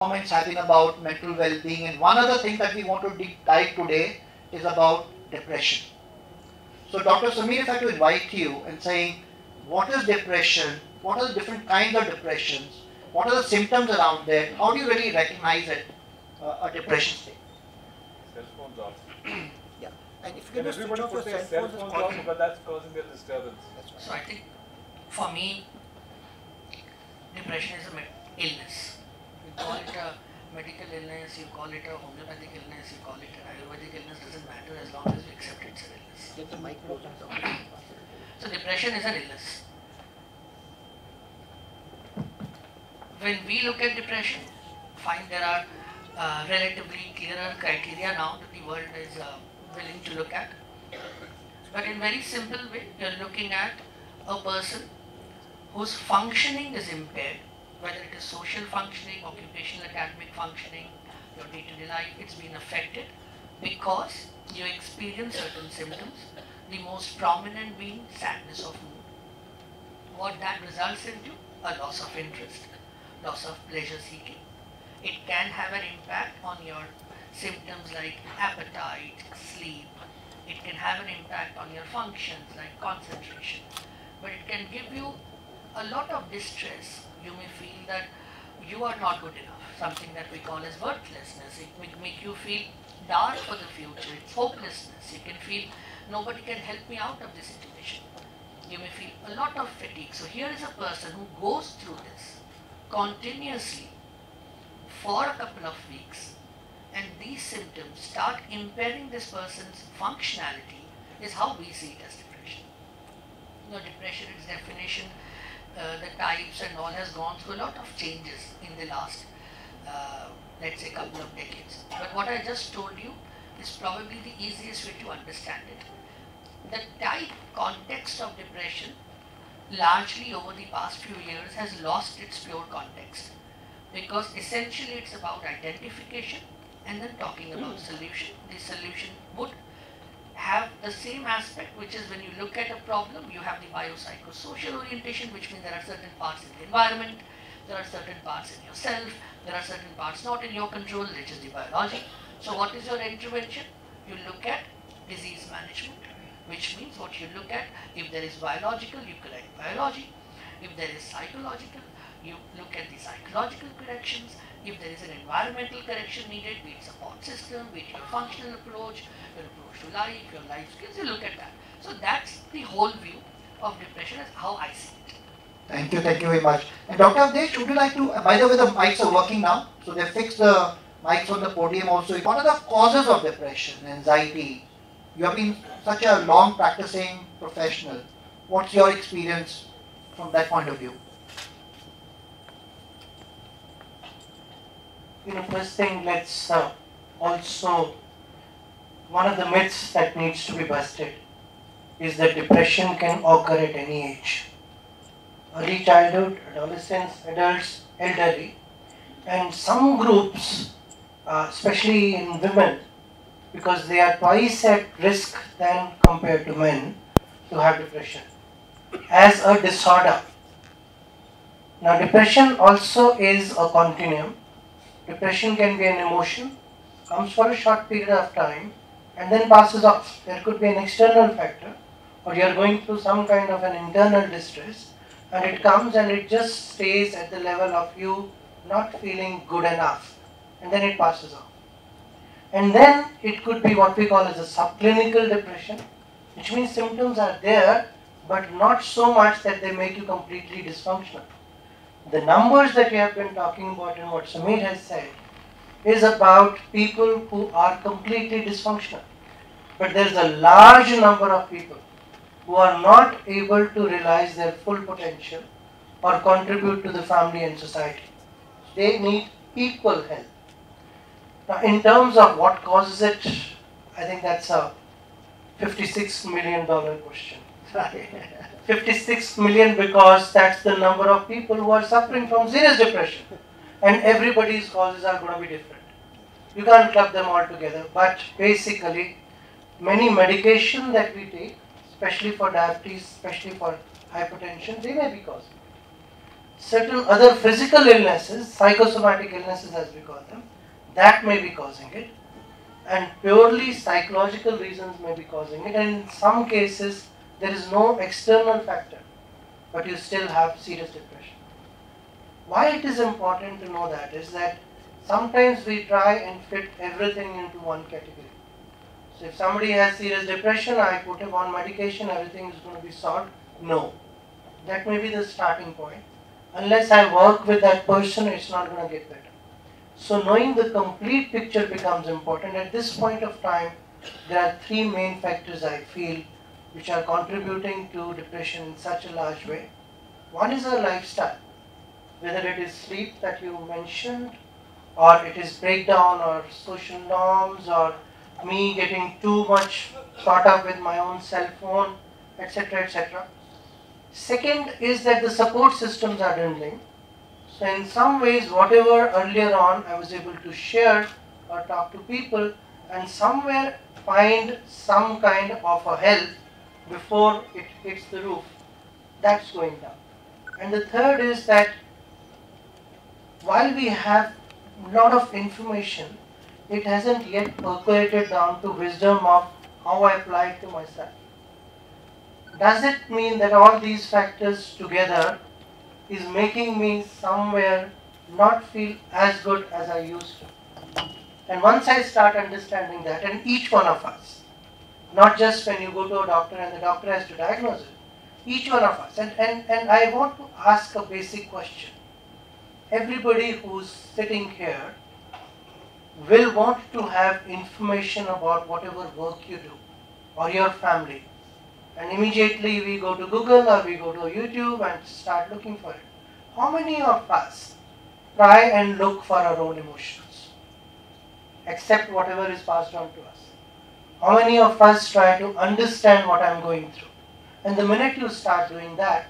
comments have been about mental well-being, and one other thing that we want to deep dive today is about depression. So Dr. Samir, if I to invite you and saying, what is depression? What are the different kinds of depressions? What are the symptoms around that? How do you really recognize it, a depression state? Cell phones off. Yeah. And if you Can can just switch everybody off your put their cell cell phones, phones it's off all- because that's causing their disturbance. That's right. So I think for me, depression is an illness. You call it a medical illness, you call it a homeopathic illness, you call it an Ayurvedic illness, doesn't matter as long as you accept it's an illness. Get the mic closer. So depression is an illness. When we look at depression, find there are relatively clearer criteria now that the world is willing to look at. But in very simple way, you're looking at a person whose functioning is impaired, whether it is social functioning, occupational, academic functioning, your day-to-day life, it's been affected because you experience certain symptoms, the most prominent being sadness of mood. What that results into? A loss of interest, loss of pleasure seeking. It can have an impact on your symptoms like appetite, sleep. It can have an impact on your functions like concentration. But it can give you a lot of distress. You may feel that you are not good enough, something that we call as worthlessness. It may make you feel dark for the future, it's hopelessness. You can feel nobody can help me out of this situation. You may feel a lot of fatigue. So here is a person who goes through this continuously for a couple of weeks, and these symptoms start impairing this person's functionality, is how we see it as depression. You know, depression, its definition, the types and all has gone through a lot of changes in the last, let's say, couple of decades. But what I just told you is probably the easiest way to understand it. The type context of depression largely over the past few years has lost its pure context, because essentially it's about identification and then talking about solution. The solution would have the same aspect, which is when you look at a problem, you have the biopsychosocial orientation, which means there are certain parts in the environment, there are certain parts in yourself, there are certain parts not in your control, which is the biology. So what is your intervention? You look at disease management, which means what you look at, if there is biological, you correct biology. If there is psychological, you look at the psychological corrections. If there is an environmental correction needed, be it support system, be it your functional approach, your approach to life, your life skills, you look at that. So that's the whole view of depression as how I see it. Thank you very much. And Dr. Avdesh, would you like to, by the way, the mics are working now, so they fixed the mics on the podium also. What are the causes of depression, anxiety? You have been such a long practicing professional. What's your experience from that point of view? You know, first thing, let's also, one of the myths that needs to be busted is that depression can occur at any age. Early childhood, adolescents, adults, elderly, and some groups, especially in women, because they are twice at risk than compared to men to have depression as a disorder. Now, depression also is a continuum. Depression can be an emotion, comes for a short period of time and then passes off. There could be an external factor, or you are going through some kind of an internal distress, and it comes and it just stays at the level of you not feeling good enough, and then it passes off. And then it could be what we call as a subclinical depression, which means symptoms are there but not so much that they make you completely dysfunctional. The numbers that we have been talking about and what Samir has said is about people who are completely dysfunctional. But there is a large number of people who are not able to realize their full potential or contribute to the family and society. They need equal help. Now, in terms of what causes it, I think that's a $56 million question. 56 million because that's the number of people who are suffering from serious depression, and everybody's causes are going to be different. You can't club them all together, but basically many medication that we take, especially for diabetes, especially for hypertension, they may be causing. certain other physical illnesses, psychosomatic illnesses as we call them, that may be causing it, and purely psychological reasons may be causing it, and in some cases there is no external factor, but you still have serious depression. Why it is important to know that is that sometimes we try and fit everything into one category. So if somebody has serious depression, I put him on medication, everything is going to be solved. No. That may be the starting point. Unless I work with that person, it's not going to get better. So knowing the complete picture becomes important. At this point of time, there are three main factors I feel which are contributing to depression in such a large way. One is our lifestyle, whether it is sleep that you mentioned, or it is breakdown or social norms, or me getting too much caught up with my own cell phone, etc., etc. Second is that the support systems are dwindling. So in some ways, whatever earlier on I was able to share or talk to people and somewhere find some kind of a help before it hits the roof, that's going down. And the third is that while we have a lot of information, it hasn't yet percolated down to wisdom of how I apply it to myself. Does it mean that all these factors together is making me somewhere not feel as good as I used to? And once I start understanding that, and each one of us, not just when you go to a doctor and the doctor has to diagnose it, each one of us, and I want to ask a basic question. Everybody who's sitting here will want to have information about whatever work you do or your family. And immediately we go to Google or we go to YouTube and start looking for it. How many of us try and look for our own emotions, accept whatever is passed on to us? How many of us try to understand what I'm going through? And the minute you start doing that,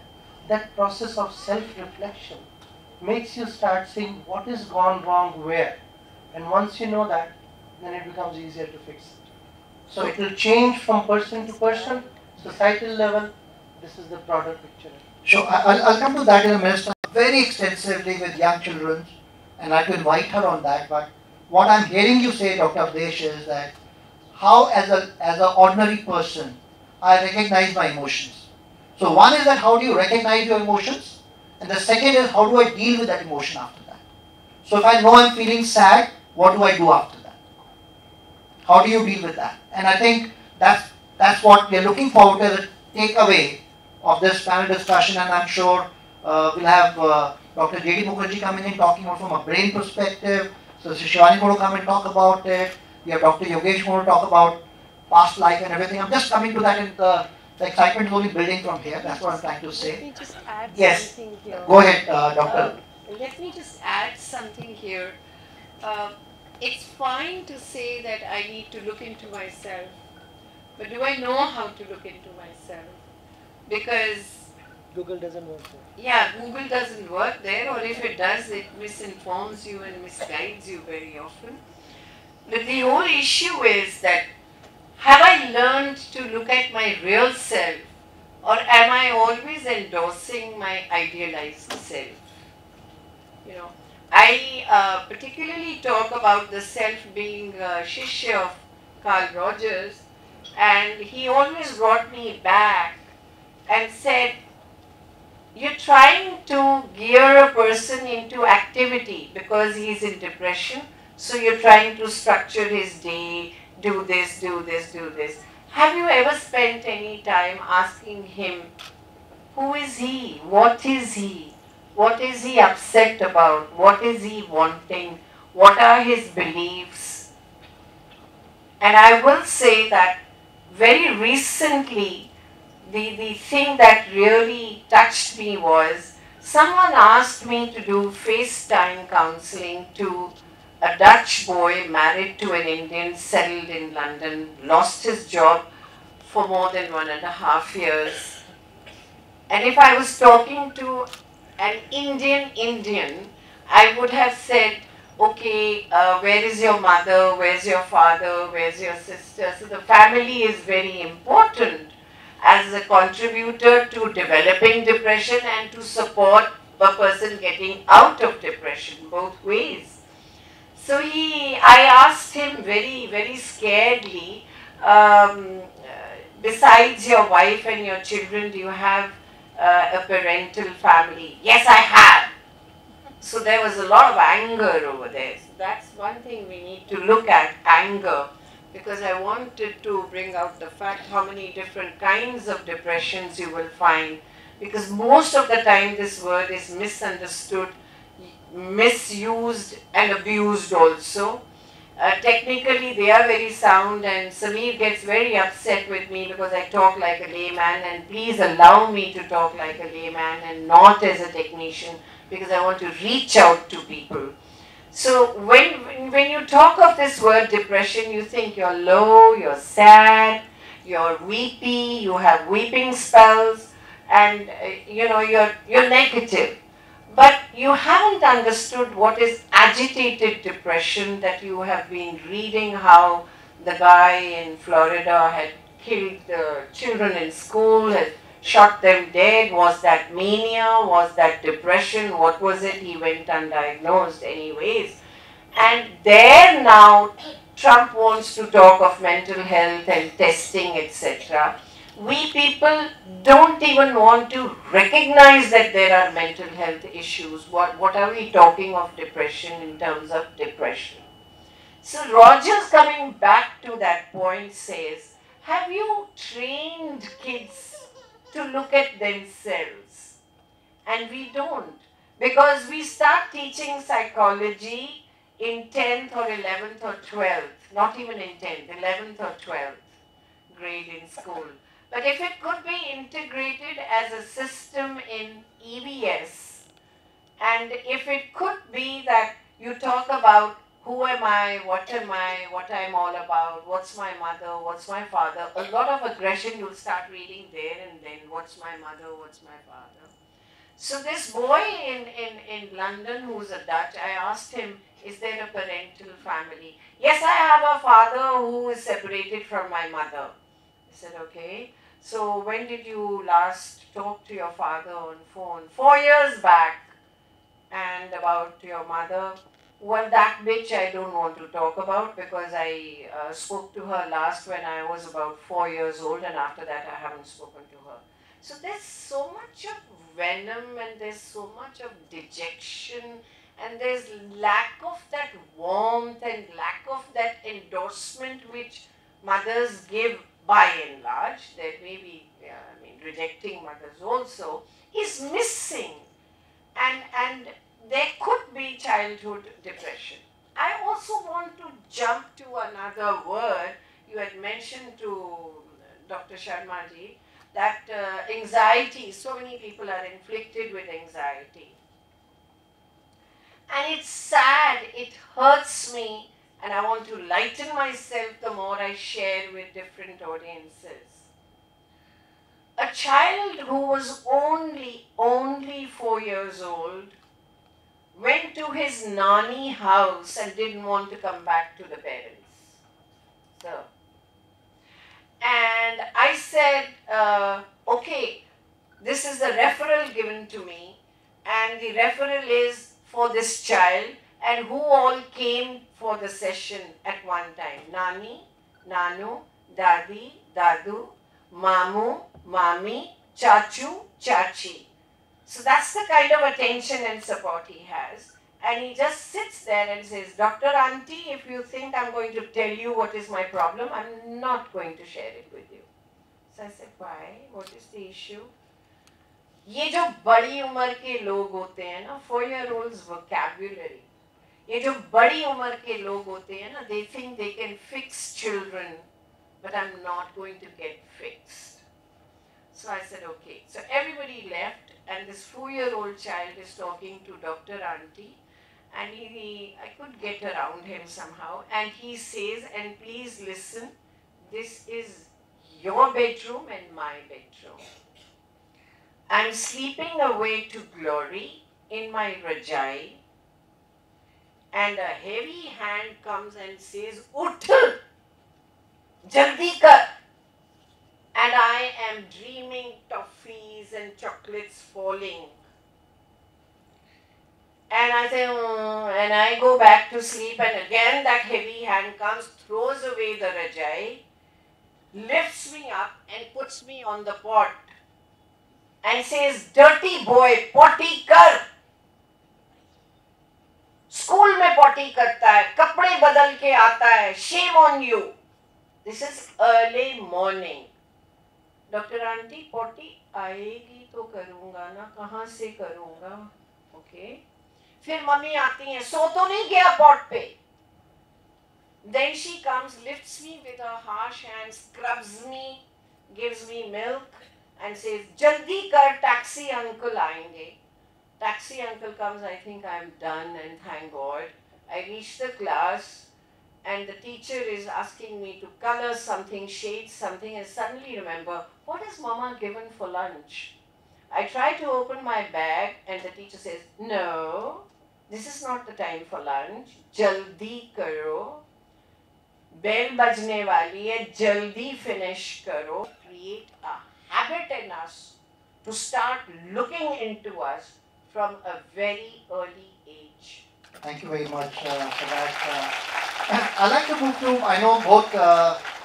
that process of self-reflection makes you start seeing what is gone wrong where. And once you know that, then it becomes easier to fix it. So it will change from person to person, societal level. This is the broader picture. So I'll come to that in a minute. Very extensively with young children, and I could invite her on that. But what I'm hearing you say, Dr. Avdesh, is that how as an ordinary person, I recognize my emotions. So one is that how do you recognize your emotions? And the second is how do I deal with that emotion after that? So if I know I'm feeling sad, what do I do after that? How do you deal with that? And I think that's what we're looking forward to as a takeaway of this panel discussion, and I'm sure we'll have Dr. J.D. Mukherjee coming in talking about from a brain perspective. So Shivani going to come and talk about it. We have Dr. Yogesh going to talk about past life and everything. I'm just coming to that, and the excitement is only building from here. That's what I'm trying to say. Let me just add Yes. something here. Go ahead, Doctor. Let me just add something here. It's fine to say that I need to look into myself, but do I know how to look into myself? Because Google doesn't work there. yeah, Google doesn't work there, or if it does, it misinforms you and misguides you very often. But the whole issue is that have I learned to look at my real self, or am I always endorsing my idealized self? You know, I particularly talk about the self being Shishya of Carl Rogers, and he always brought me back and said, you're trying to gear a person into activity because he's in depression, so you're trying to structure his day, do this, do this, do this. Have you ever spent any time asking him, who is he? What is he? What is he upset about? What is he wanting? What are his beliefs? And I will say that very recently, the thing that really touched me was someone asked me to do FaceTime counseling to a Dutch boy married to an Indian, settled in London, lost his job for more than 1.5 years. And if I was talking to an Indian, I would have said, okay, where is your mother, where's your father, where's your sister? So the family is very important as a contributor to developing depression and to support a person getting out of depression, both ways. So I asked him very, very scaredly, besides your wife and your children, do you have a parental family? Yes, I have. So there was a lot of anger over there. So that's one thing we need to look at, anger. Because I wanted to bring out the fact how many different kinds of depressions you will find. Because most of the time this word is misunderstood, misused and abused also. Technically they are very sound, and Sameer gets very upset with me because I talk like a layman, and please allow me to talk like a layman and not as a technician, because I want to reach out to people. So when you talk of this word depression, you think you're low, you're sad, you're weepy, you have weeping spells, and you're negative. But you haven't understood what is agitated depression, that you have been reading how the guy in Florida had killed the children in school, had shot them dead. Was that mania? Was that depression? What was it? He went undiagnosed anyways. And there now Trump wants to talk of mental health and testing, etc. We people don't even want to recognize that there are mental health issues. What are we talking of depression in terms of depression? So Rogers, coming back to that point, says, have you trained kids to look at themselves? And we don't, because we start teaching psychology in 10th or 11th or 12th, not even in 10th, 11th or 12th grade in school. But if it could be integrated as a system in EVS, and if it could be that you talk about who am I, what I'm all about, what's my mother, what's my father, a lot of aggression you'll start reading there, and then what's my mother, what's my father. So this boy in London who's a Dutch, I asked him, is there a parental family? Yes, I have a father who is separated from my mother. I said, okay. So when did you last talk to your father on phone? 4 years back. And about your mother? Well, that bitch I don't want to talk about, because I spoke to her last when I was about 4 years old, and after that I haven't spoken to her. So there's so much of venom, and there's so much of dejection, and there's lack of that warmth and lack of that endorsement which mothers give by and large. There may be, rejecting mothers also, is missing. And there could be childhood depression. I also want to jump to another word. You had mentioned to Dr. Sharma ji that anxiety, so many people are inflicted with anxiety. And it's sad, it hurts me, and I want to lighten myself the more I share with different audiences. A child who was only 4 years old went to his nanny house and didn't want to come back to the parents. So, and I said, okay, this is the referral given to me, and the referral is for this child, and who all came for the session at one time? Nani, Nanu, Dadi, Dadu, Mamu, Mami, Chachu, Chachi. So that's the kind of attention and support he has. And he just sits there and says, Dr. Auntie, if you think I'm going to tell you what is my problem, I'm not going to share it with you. So I said, why? What is the issue? ये जो बड़ी उम्र के लोग होते हैं ना, 4-year-olds vocabulary, ये जो बड़ी उम्र के लोग होते हैं ना, they think they can fix children, but I'm not going to get fixed. So I said, okay. So everybody left, and this 4-year-old child is talking to Dr. Auntie, and I could get around him somehow, and he says, and please listen, this is your bedroom and my bedroom. I'm sleeping away to glory in my Rajai, and a heavy hand comes and says, Uth! Jaldi kar! And I am dreaming toffees and chocolates falling. And I say, and I go back to sleep, and again that heavy hand comes, throws away the rajai, lifts me up and puts me on the pot and says, dirty boy, potty kar. School में potty करता है, कपड़े बदल के आता है, shame on you. This is early morning. Doctor aunty potty आएगी तो करूँगा ना, कहाँ से करूँगा? ओके. फिर मम्मी आती हैं, सो तो नहीं गया पॉट पे. Then she comes, lifts me with her harsh hand, scrubs me, gives me milk and says, जल्दी कर, taxi uncle आएंगे. Taxi uncle comes, I think I'm done, and thank God. I reach the class and the teacher is asking me to color something, shade something, and suddenly remember, what has mama given for lunch? I try to open my bag and the teacher says, no, this is not the time for lunch. Jaldi karo. Bell bajne wali hai, jaldi finish karo. Create a habit in us to start looking into us from a very early age. Thank you very much for that. I'd like to move to, I know both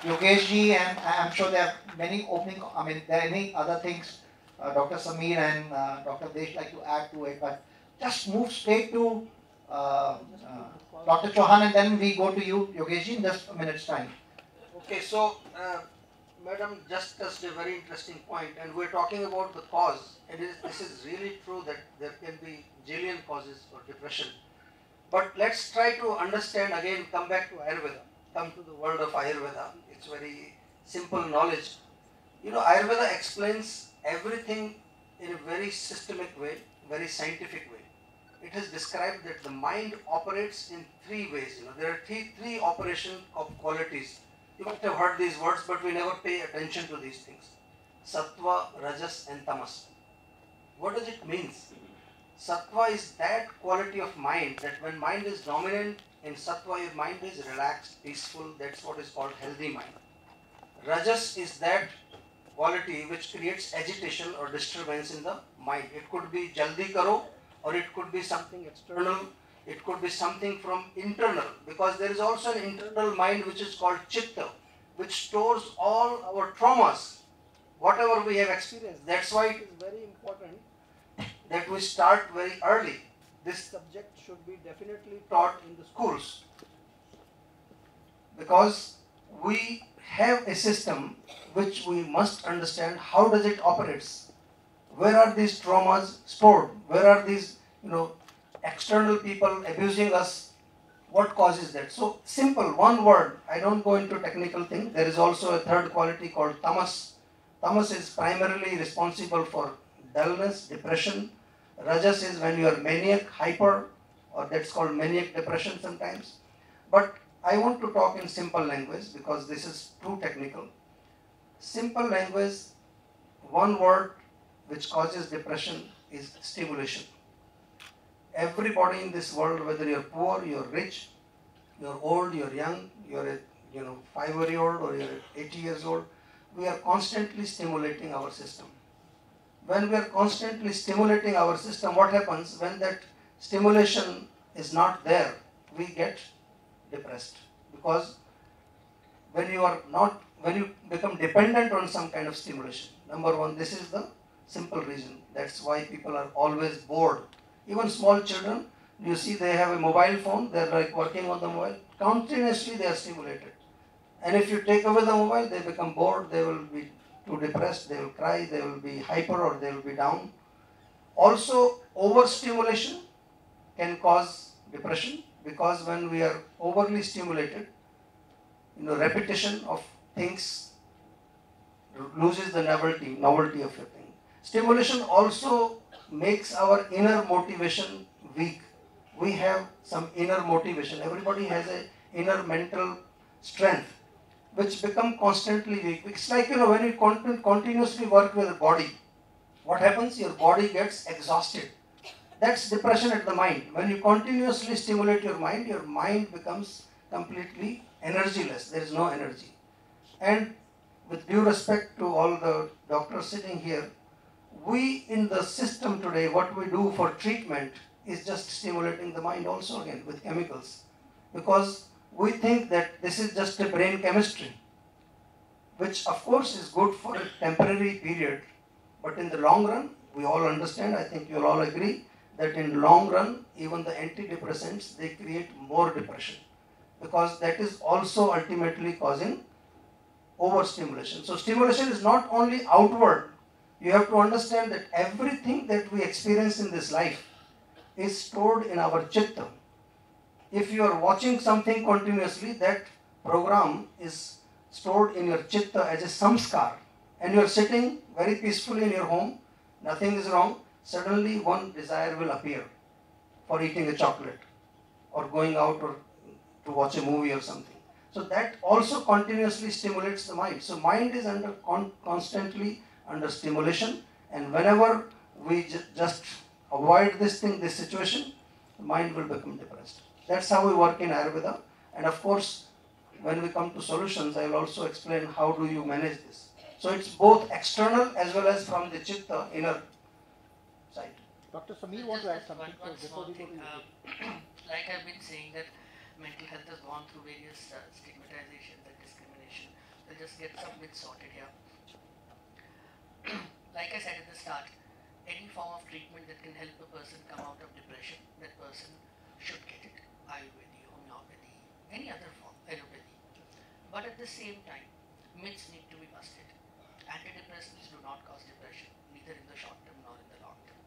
Yogesh ji and I'm sure there are many opening, there are any other things Dr. Sameer and Dr. Desh like to add to it, but just move straight to Dr. Chauhan and then we go to you, Yogesh ji, in just a minute's time. Okay, so Madam just touched a very interesting point, and we're talking about the cause. This is really true that there can be jillion causes for depression. But let's try to understand again, come back to Ayurveda, come to the world of Ayurveda. It's very simple knowledge. You know, Ayurveda explains everything in a very systemic way, very scientific way. It is described that the mind operates in three ways. You know, there are three operation of qualities. You must have heard these words, but we never pay attention to these things. Sattva, Rajas and Tamas. What does it mean? Sattva is that quality of mind that when mind is dominant in Sattva, your mind is relaxed, peaceful. That's what is called healthy mind. Rajas is that quality which creates agitation or disturbance in the mind. It could be jaldi karo, or it could be something external. It could be something from internal, because there is also an internal mind which is called chitta, which stores all our traumas, whatever we have experienced. That's why it is very important that we start very early. This subject should be definitely taught in the schools, because we have a system which we must understand how does it operates. Where are these traumas stored? Where are these, external people abusing us? What causes that? So simple, one word. I don't go into technical thing. There is also a third quality called tamas. Tamas is primarily responsible for dullness, depression. Rajas is when you are maniac, hyper, or that's called maniac depression sometimes. But I want to talk in simple language because this is too technical. Simple language, one word which causes depression is stimulation. Everybody in this world, whether you're poor, you're rich, you're old, you're young, you're a 5-year-old or you're 80 years old, we are constantly stimulating our system. When we are constantly stimulating our system, what happens? When that stimulation is not there, we get depressed. Because when you become dependent on some kind of stimulation, number one, this is the simple reason. That's why people are always bored. Even small children, you see they have a mobile phone, they're like working on the mobile, continuously they are stimulated. And if you take away the mobile, they become bored, they will be too depressed, they will cry, they will be hyper or they will be down. Also, overstimulation can cause depression, because when we are overly stimulated, repetition of things loses the novelty of your thing. Stimulation also makes our inner motivation weak. We have some inner motivation. Everybody has an inner mental strength which become constantly weak. It's like, when you continuously work with the body, what happens? Your body gets exhausted. That's depression at the mind. When you continuously stimulate your mind becomes completely energyless. There is no energy. And with due respect to all the doctors sitting here, we in the system today, what we do for treatment is just stimulating the mind also again with chemicals. Because we think that this is just a brain chemistry, which of course is good for a temporary period, but in the long run, we all understand, I think you'll all agree, that in long run, even the antidepressants, they create more depression, because that is also ultimately causing overstimulation. So stimulation is not only outward, you have to understand that everything that we experience in this life is stored in our chitta. If you are watching something continuously, that program is stored in your chitta as a samskar, and you are sitting very peacefully in your home, nothing is wrong, suddenly one desire will appear for eating a chocolate or going out or to watch a movie or something. So that also continuously stimulates the mind. So mind is under constantly under stimulation, and whenever we just avoid this thing, this situation, the mind will become depressed. That's how we work in Ayurveda. And of course, when we come to solutions, I will also explain how do you manage this. So it's both external as well as from the chitta, inner side. Dr. Sameer, Just want to add this something one before small we go thing. to Like I've been saying that mental health has gone through various stigmatizations and discrimination. I'll just get some bits sorted here. Like I said at the start, any form of treatment that can help a person come out of depression, that person should get it. Ayurveda, homeopathy, any other form, allopathy. But at the same time, myths need to be busted. Antidepressants do not cause depression, neither in the short term nor in the long term.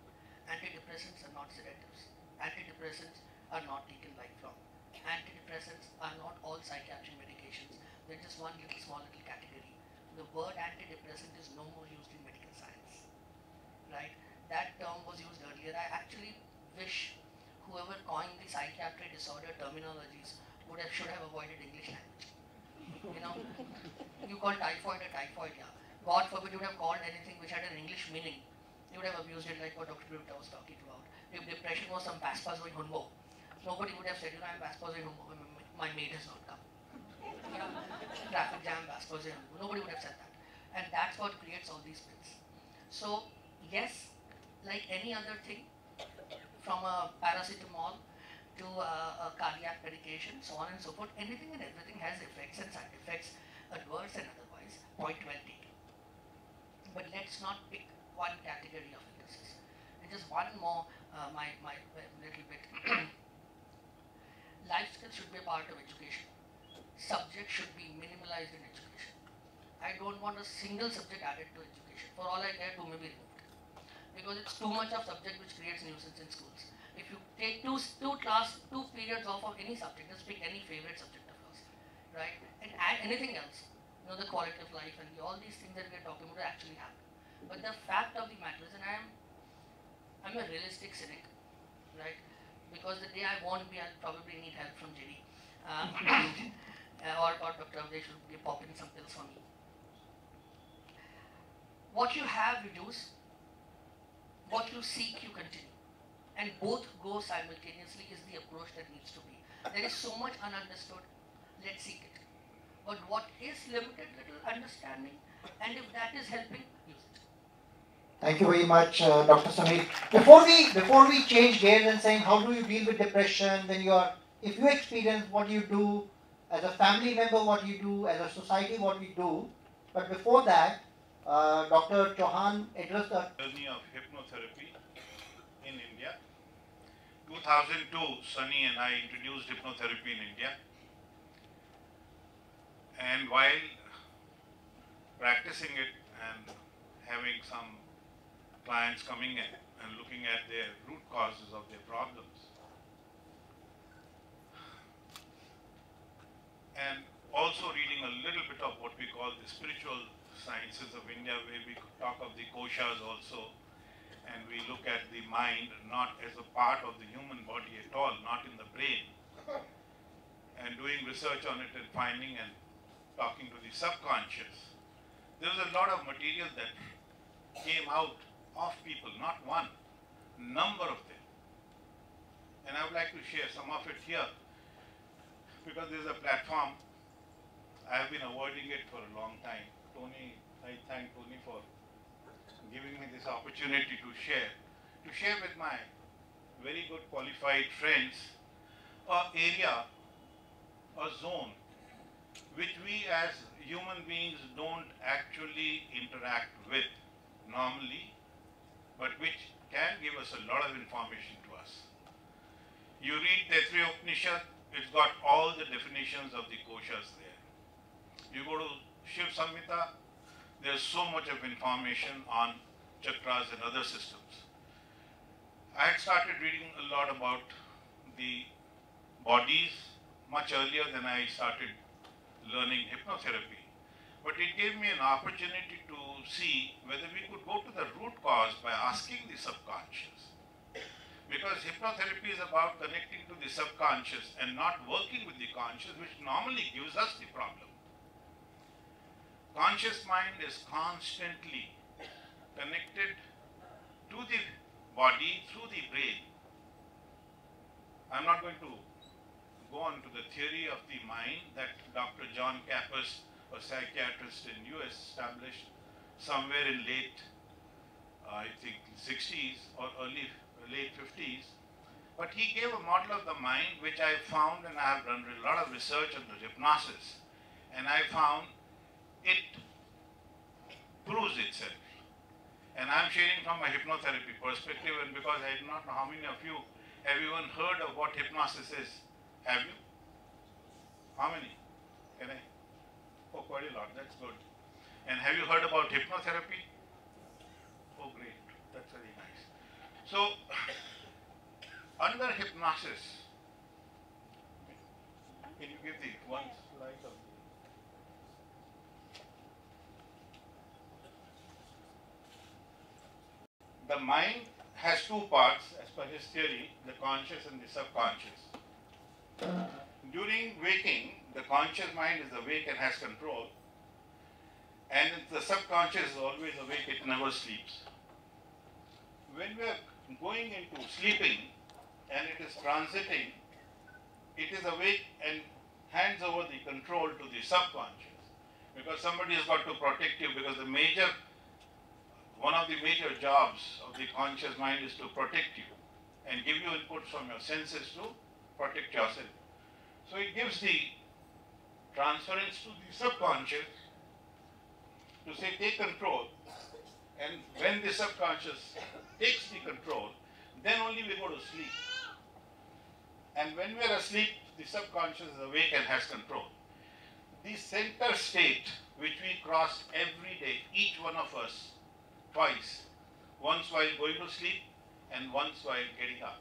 Antidepressants are not sedatives. Antidepressants are not taken lifelong. Antidepressants are not all psychiatric medications. They're just one little small little category. The word antidepressant is no more used in medical science, right? That term was used earlier. I actually wish whoever coined the psychiatric disorder terminologies should have avoided English language. You know, you call typhoid a typhoid, yeah. God forbid you would have called anything which had an English meaning. You would have abused it like what Dr. Gupta was talking about. If depression was some Paspazoin Hunbo, nobody would have said, you know, I'm Paspazoin Hunbo, my maid has not come. You know, traffic jam, Paspazoin Hunbo, nobody would have said that. And that's what creates all these myths. So, yes, like any other thing, from a paracetamol to a cardiac medication, so on and so forth, anything and everything has effects and side effects, adverse and otherwise, point well taken. But let's not pick one category of illnesses. And just one more, my little bit. Life skills should be a part of education. Subject should be minimalized in education. I don't want a single subject added to education. For all I care, two may be removed. Because it's too much of subject which creates nuisance in schools. If you take two periods off of any subject, just pick any favorite subject of yours, right? And add anything else. You know, the quality of life and all these things that we're talking about actually happen. But the fact of the matter is, and I'm a realistic cynic, right? Because the day I won't be, I'll probably need help from JD. Or Dr. Avdesh should be popping some pills for me. What you have, you use. What you seek, you continue. And both go simultaneously is the approach that needs to be. There is so much ununderstood, let's seek it. But what is limited, little understanding, and if that is helping, use it. Thank you very much, Dr. Sameer. Before we change gears and saying how do you deal with depression, then if you experience what you do, as a family member what you do, as a society what we do, but before that, Dr. Chauhan addressed the journey of hypnotherapy in India. 2002, Sunny and I introduced hypnotherapy in India. And while practicing it and having some clients coming in and looking at their root causes of their problems, and also reading a little bit of what we call the spiritual sciences of India, where we talk of the koshas also, and we look at the mind not as a part of the human body at all, not in the brain, and doing research on it and finding and talking to the subconscious. There was a lot of material that came out of people, not one, number of them. And I would like to share some of it here, because there is a platform. I have been avoiding it for a long time. Tony, I thank Tony for giving me this opportunity to share with my very good qualified friends, a area, a zone, which we as human beings don't actually interact with normally, but which can give us a lot of information to us. You read Taittiriya Upanishad, it's got all the definitions of the koshas there. You go to Shiv Samhita, there's so much of information on chakras and other systems. I had started reading a lot about the bodies much earlier than I started learning hypnotherapy. But it gave me an opportunity to see whether we could go to the root cause by asking the subconscious. Because hypnotherapy is about connecting to the subconscious and not working with the conscious, which normally gives us the problem. Conscious mind is constantly connected to the body through the brain. I'm not going to go on to the theory of the mind that Dr. John Kappas, a psychiatrist in US, established somewhere in late, I think 60s or late 50s. But he gave a model of the mind which I found, and I have done a lot of research on the hypnosis, and I found it proves itself. And I'm sharing from a hypnotherapy perspective, and because I do not know how many of you have even heard of what hypnosis is. Have you? How many? Can I? Oh, quite a lot. That's good. And have you heard about hypnotherapy? Oh, great. That's very nice. So, under hypnosis, can you give the one slide of the mind has two parts as per his theory, the conscious and the subconscious. During waking, the conscious mind is awake and has control, and the subconscious is always awake, it never sleeps. When we are going into sleeping and it is transiting, it is awake and hands over the control to the subconscious, because somebody has got to protect you, because one of the major jobs of the conscious mind is to protect you and give you inputs from your senses to protect yourself. So it gives the transference to the subconscious to say take control, and when the subconscious takes the control, then only we go to sleep. And when we are asleep, the subconscious is awake and has control. The center state which we cross every day, each one of us, twice, once while going to sleep and once while getting up,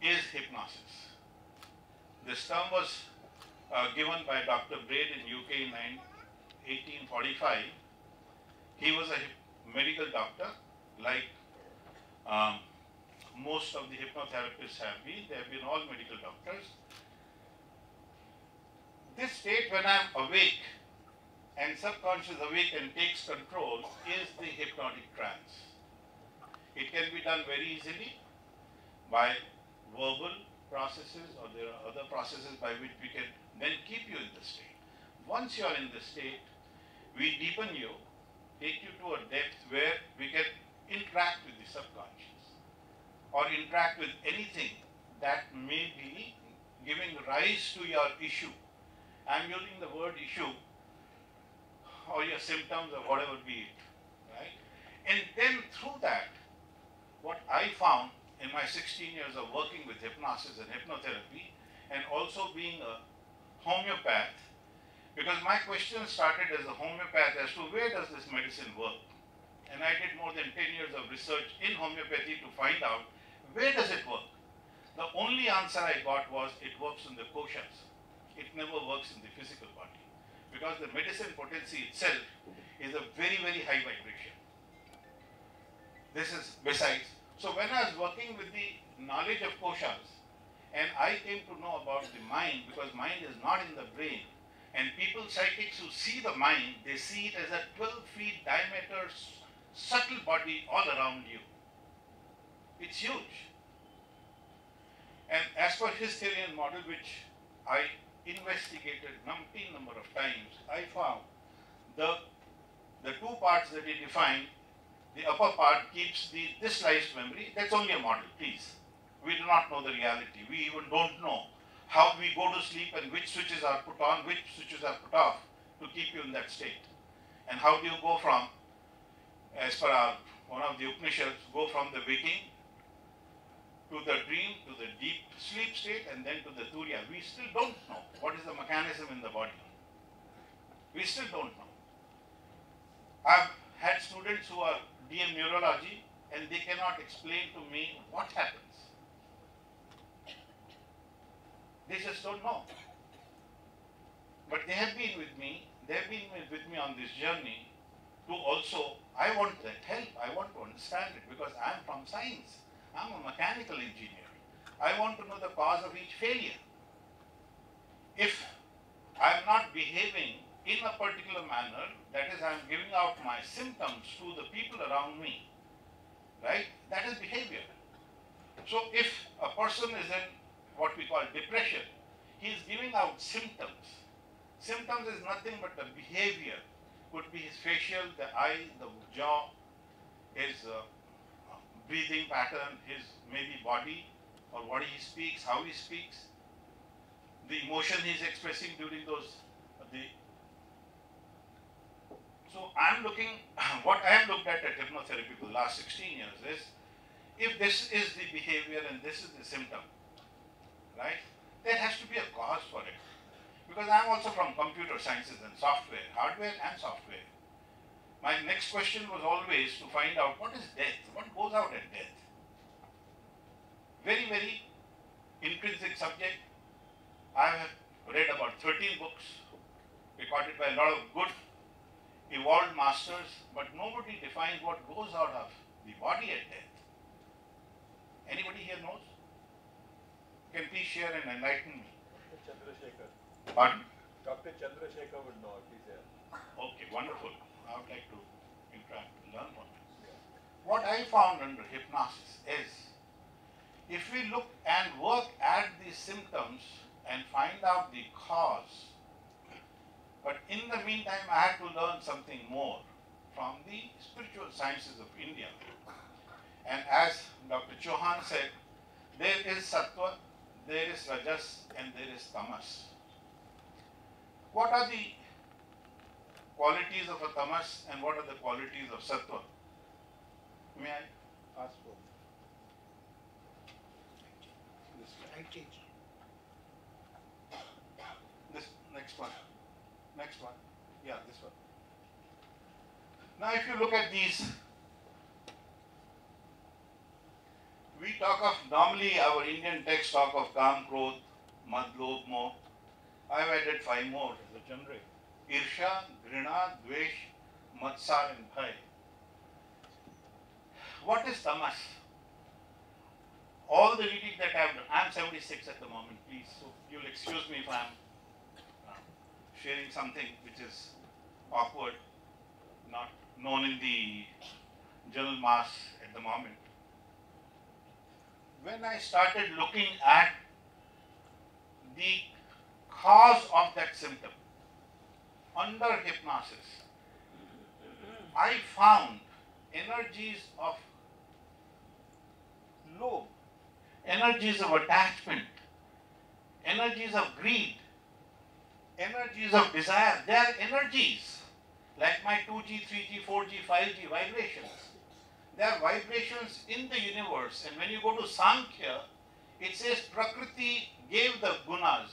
is hypnosis. This term was given by Dr. Braid in UK in 1845. He was a medical doctor, like most of the hypnotherapists have been. They have been all medical doctors. This state when I am awake and subconscious awake and takes control is the hypnotic trance. It can be done very easily by verbal processes, or there are other processes by which we can then keep you in the state. Once you are in the state, we deepen you, take you to a depth where we can interact with the subconscious or interact with anything that may be giving rise to your issue. I am using the word issue, or your symptoms, or whatever be it, right? And then through that, what I found in my 16 years of working with hypnosis and hypnotherapy, and also being a homeopath, because my question started as a homeopath as to where does this medicine work? And I did more than 10 years of research in homeopathy to find out where does it work. The only answer I got was it works in the koshas. It never works in the physical body, because the medicine potency itself is a very, very high vibration. This is besides. So when I was working with the knowledge of koshas, and I came to know about the mind, because mind is not in the brain, and people psychics who see the mind, they see it as a 12 feet diameter subtle body all around you. It's huge. And as per his theory and model, which I investigated umpteen number of times, I found the two parts that he defined, the upper part keeps this sliced memory. That's only a model, please. We do not know the reality. We even don't know how we go to sleep and which switches are put on, which switches are put off to keep you in that state. And how do you go from, as per one of the Upanishads, go from the waking to the dream, to the deep sleep state, and then to the turiya. We still don't know what is the mechanism in the body. We still don't know. I've had students who are DM neurology and they cannot explain to me what happens. They just don't know. But they have been with me, on this journey to also, I want that help, I want to understand it because I'm from science. I'm a mechanical engineer. I want to know the cause of each failure. If I'm not behaving in a particular manner, that is, I'm giving out my symptoms to the people around me, right? That is behavior. So if a person is in what we call depression, he is giving out symptoms. Symptoms is nothing but the behavior. Could be his facial, the eye, the jaw, his breathing pattern, his maybe body, or what he speaks, how he speaks, the emotion he is expressing during those, so I'm looking, what I have looked at hypnotherapy for the last 16 years is, if this is the behavior and this is the symptom, right, there has to be a cause for it. Because I'm also from computer sciences and software, hardware and software. My next question was always to find out what is death, what goes out at death. Very, very intrinsic subject. I have read about 13 books recorded by a lot of good evolved masters, but nobody defines what goes out of the body at death. Anybody here knows? Can please share and enlighten me? Chandrasekhar. Pardon? Dr. Chandrasekhar would know if he's here. Okay, wonderful. I would like to interact, learn from this. What I found under hypnosis is, if we look and work at the symptoms and find out the cause, but in the meantime I had to learn something more from the spiritual sciences of India. And as Dr. Chauhan said, there is sattva, there is rajas, and there is tamas. What are the qualities of a tamas and what are the qualities of sattva? May I ask for this? This next one. Next one. Yeah, this one. Now if you look at these, we talk of, normally our Indian texts talk of Kam, Krodh, Mad, Lobh, Moh. I have added 5 more as a generic. Irsha, Grina, Dvesh, Matsar and Bhai. What is tamas? All the reading that I have done, I am 76 at the moment, please, so you'll excuse me if I am sharing something which is awkward, not known in the general mass at the moment. When I started looking at the cause of that symptom under hypnosis, I found energies of lobe, energies of attachment, energies of greed, energies of desire. They are energies like my 2G, 3G, 4G, 5G vibrations. They are vibrations in the universe, and when you go to Sankhya, it says Prakriti gave the gunas.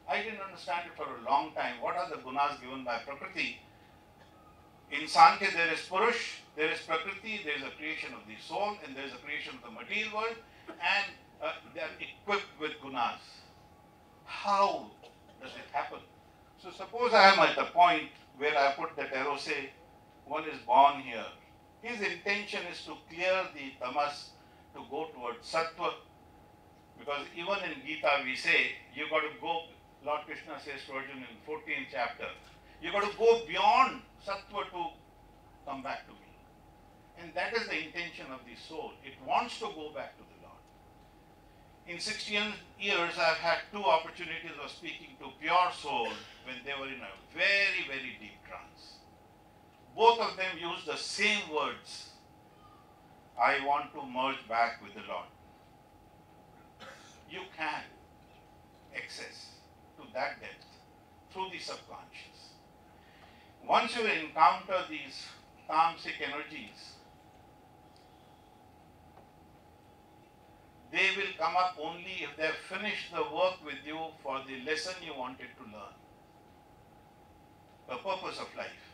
I didn't understand it for a long time. What are the gunas given by Prakriti? In Sankhya there is Purush, there is Prakriti, there is a creation of the soul, and there is a creation of the material world, and they are equipped with gunas. How does it happen? So suppose I am at the point where I put that arrow, say one is born here. His intention is to clear the tamas to go towards sattva, because even in Gita we say you got to go, Lord Krishna says to Arjuna in 14th chapter, you got to go beyond sattva to come back to me. And that is the intention of the soul. It wants to go back to the Lord. In 16 years I have had 2 opportunities of speaking to pure souls when they were in a very, very deep trance. Both of them used the same words. I want to merge back with the Lord. You can access to that depth through the subconscious. Once you encounter these tamasic energies, they will come up only if they have finished the work with you for the lesson you wanted to learn. The purpose of life.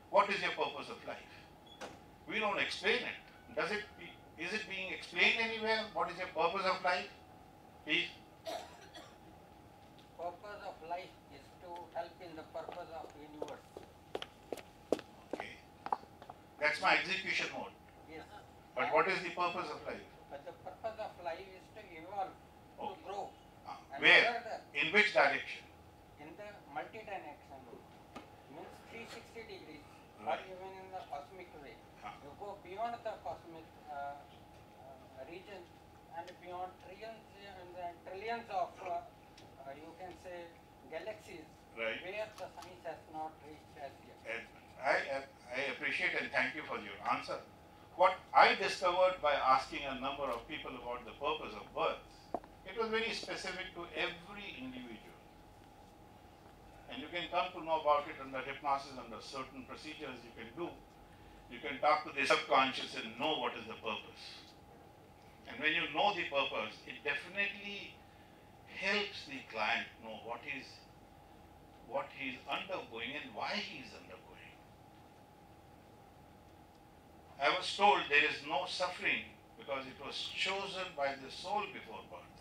What is your purpose of life? We don't explain it. Is it being explained anywhere? What is your purpose of life? Please. Purpose of life is to help in the purpose of universe. Okay. That's my execution mode. Yes. But what is the purpose of life? But the purpose of life is to evolve, to Okay. grow. And Where? further, In which direction? in the multi-dimensional, means 360 degrees, Right. or even in the cosmic way. Huh. You go beyond the cosmic region and beyond trillions of, you can say, galaxies, Right. where the science has not reached as yet. And I appreciate and thank you for your answer. What I discovered by asking a number of people about the purpose of birth, it was very specific to every individual. And you can come to know about it under hypnosis, under certain procedures you can do. You can talk to the subconscious and know what is the purpose. And when you know the purpose, it definitely helps the client know what he's undergoing and why he's undergoing. I was told there is no suffering because it was chosen by the soul before birth.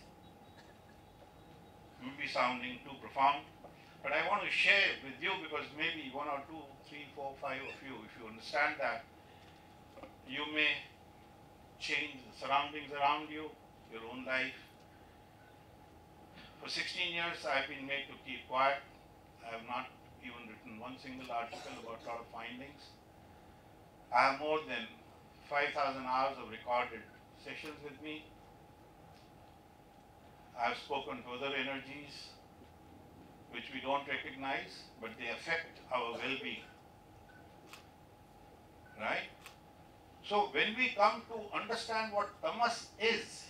Maybe sounding too profound, but I want to share with you because maybe 1 or 2, 3, 4, 5 of you, if you understand that, you may change the surroundings around you, your own life. For 16 years, I've been made to keep quiet. I have not even written one single article about a lot of findings. I have more than 5,000 hours of recorded sessions with me. I have spoken to other energies which we don't recognize, but they affect our well-being. Right? So when we come to understand what tamas is,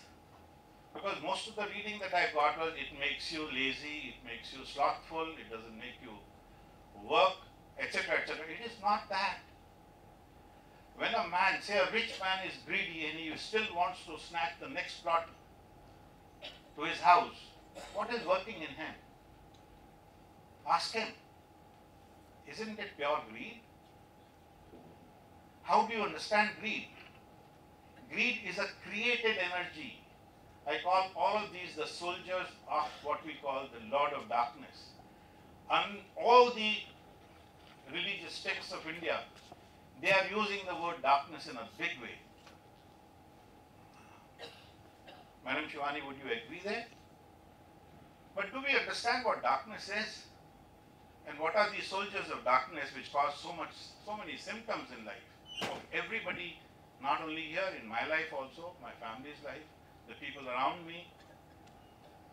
because most of the reading that I got was it makes you lazy, it makes you slothful, it doesn't make you work, etc., etc. It is not that. When a man, say a rich man is greedy and he still wants to snatch the next plot to his house, what is working in him? Ask him. Isn't it pure greed? How do you understand greed? Greed is a created energy. I call all of these the soldiers of what we call the Lord of Darkness. And all the religious texts of India, they are using the word darkness in a big way. Madam Shivani, would you agree there? But do we understand what darkness is? And what are these soldiers of darkness which cause so many symptoms in life? Of everybody, not only here, in my life also, my family's life, the people around me.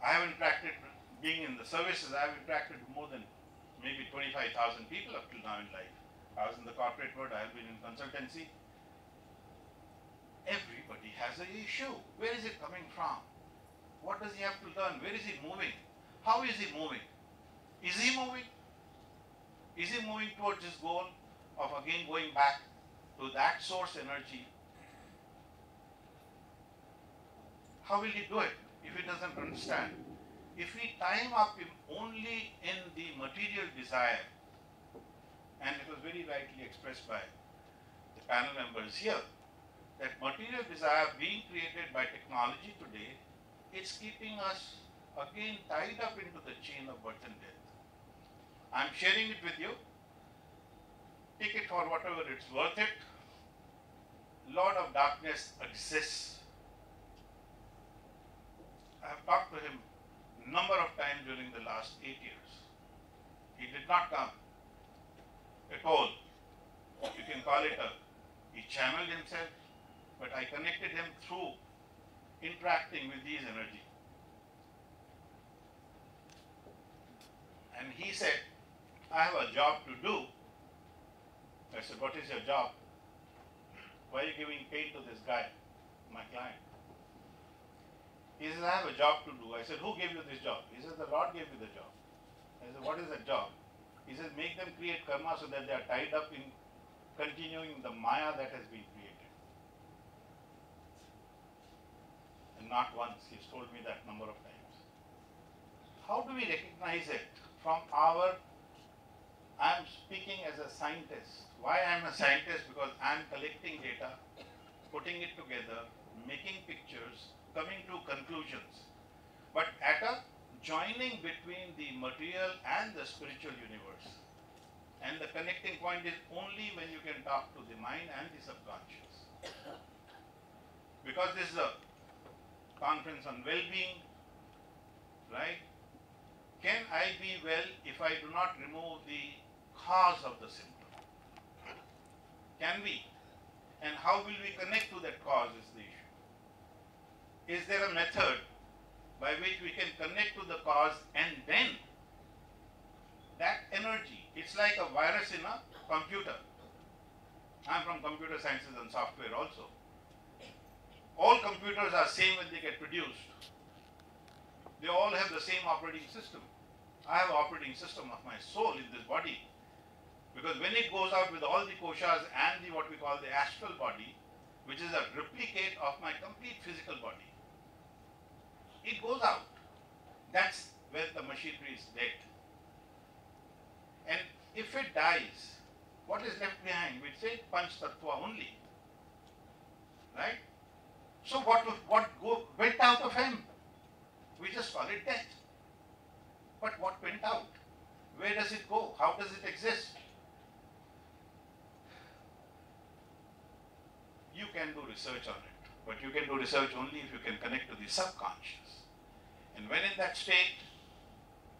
I have interacted, being in the services, I have interacted with more than maybe 25,000 people up till now in life. I was in the corporate world, I have been in consultancy. Everybody has an issue. Where is it coming from? What does he have to learn? Where is he moving? How is he moving? Is he moving? Is he moving towards his goal of again going back to that source energy? How will he do it if he doesn't understand? If we time up him only in the material desire, and it was very rightly expressed by the panel members here, that material desire being created by technology today, it's keeping us again tied up into the chain of birth and death. I'm sharing it with you. Take it for whatever it's worth it. Lord of Darkness exists. I have talked to him a number of times during the last 8 years. He did not come at all. You can call it he channeled himself, but I connected him through interacting with these energies. And he said, I have a job to do. I said, what is your job? why are you giving pain to this guy, my client? He says, I have a job to do. I said, who gave you this job? He says, the Lord gave you the job. I said, what is that job? He says, make them create karma so that they are tied up in continuing the maya that has been created. And not once, he's told me that number of times. How do we recognize it from our, I'm speaking as a scientist. Why I'm a scientist? Because I'm collecting data, putting it together, making pictures, coming to conclusions. But at a joining between the material and the spiritual universe. And the connecting point is only when you can talk to the mind and the subconscious. Because this is a conference on well-being, right? Can I be well if I do not remove the cause of the symptom? Can we? And how will we connect to that cause is the issue. Is there a method by which we can connect to the cause and then that energy, it's like a virus in a computer. I'm from computer sciences and software also. All computers are same when they get produced. They all have the same operating system. I have an operating system of my soul in this body. Because when it goes out with all the koshas and the what we call the astral body, which is a replicate of my complete physical body, it goes out. That's where the machinery is dead. And if it dies, what is left behind? We say Panch Tattva only. Right? So what went out of him? We just call it death. But what went out? Where does it go? How does it exist? You can do research on it, but you can do research only if you can connect to the subconscious. And when in that state,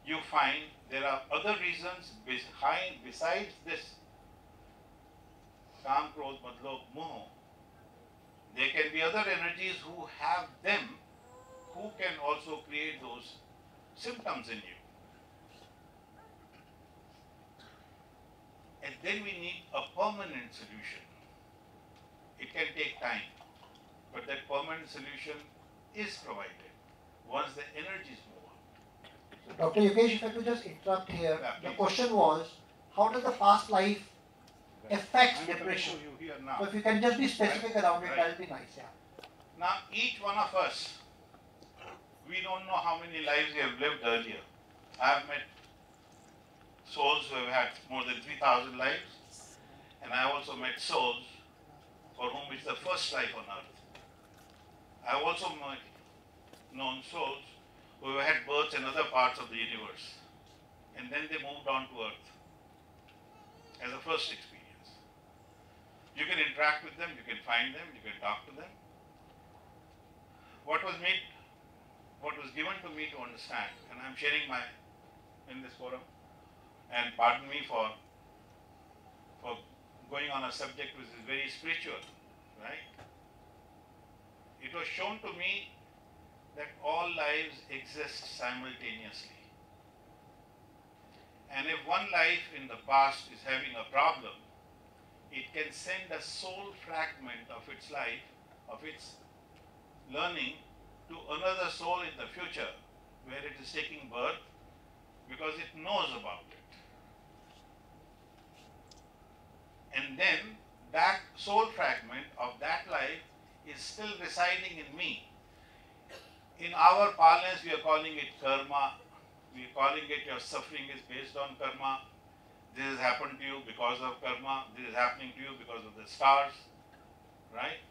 you find there are other reasons behind, besides this Kam, Krodh, Madh, Lobh, Moh. There can be other energies who have them, who can also create those symptoms in you. And then we need a permanent solution. It can take time, but that permanent solution is provided once the energies move out. Dr. Yogesh, if I could just interrupt here. Yeah, The please. question was, how does the past life affect I'm depression? coming to you here now. So if you can just be specific around it, Right. that will be nice, yeah. Now, each one of us, we don't know how many lives we have lived earlier. I have met souls who have had more than 3,000 lives, and I also met souls for whom it's the first life on earth. I have also known souls who have had births in other parts of the universe, and then they moved on to earth as a first experience. You can interact with them, you can find them, you can talk to them. What was given to me to understand, and I'm sharing in this forum, and pardon me for going on a subject which is very spiritual, right? It was shown to me that all lives exist simultaneously. And if one life in the past is having a problem, it can send a soul fragment of its life, of its learning, to another soul in the future where it is taking birth because it knows about it. And then that soul fragment of that life is still residing in me. In our parlance, we are calling it karma. We are calling it your suffering is based on karma. This has happened to you because of karma. This is happening to you because of the stars, right?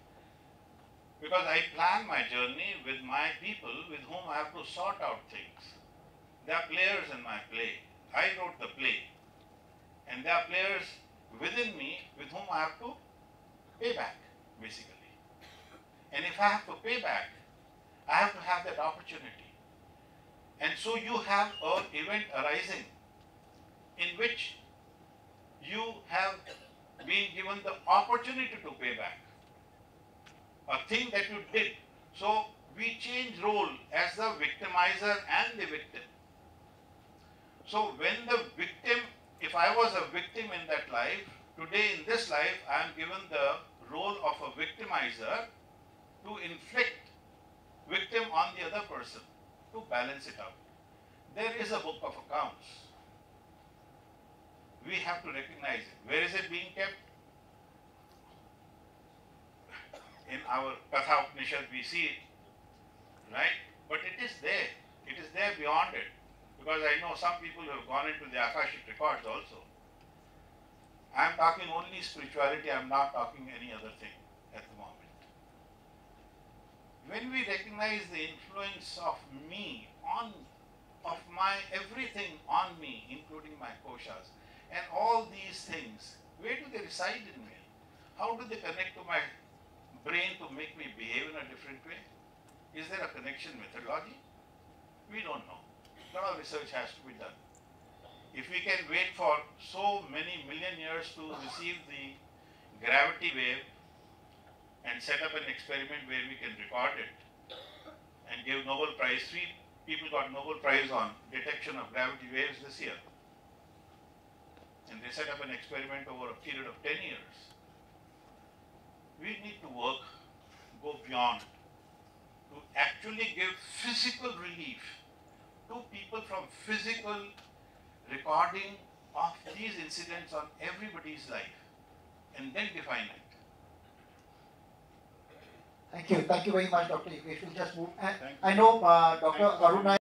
Because I plan my journey with my people with whom I have to sort out things. There are players in my play. I wrote the play. And there are players within me with whom I have to pay back, basically. And if I have to pay back, I have to have that opportunity. And so you have an event arising in which you have been given the opportunity to pay back a thing that you did. So we change role as the victimizer and the victim. So when the victim, if I was a victim in that life, today in this life I am given the role of a victimizer to inflict victim on the other person, to balance it out. There is a book of accounts. We have to recognize it. Where is it being kept? In our Katha Upanishad we see it, right? But it is there. It is there beyond it. Because I know some people who have gone into the Akashic records also. I am talking only spirituality, I am not talking any other thing at the moment. When we recognize the influence of me of my everything on me, including my koshas, and all these things, where do they reside in me? How do they connect to my brain to make me behave in a different way? Is there a connection methodology? We don't know. A lot of research has to be done. If we can wait for so many million years to receive the gravity wave and set up an experiment where we can record it and give Nobel Prize, 3 people got Nobel Prize on detection of gravity waves this year. And they set up an experiment over a period of 10 years. We need to work, go beyond, to actually give physical relief to people from physical recording of these incidents on everybody's life, and then define it. Thank you very much, Dr. Yogesh. We'll just move. And Thank you. I know Dr. Thank you. Aruna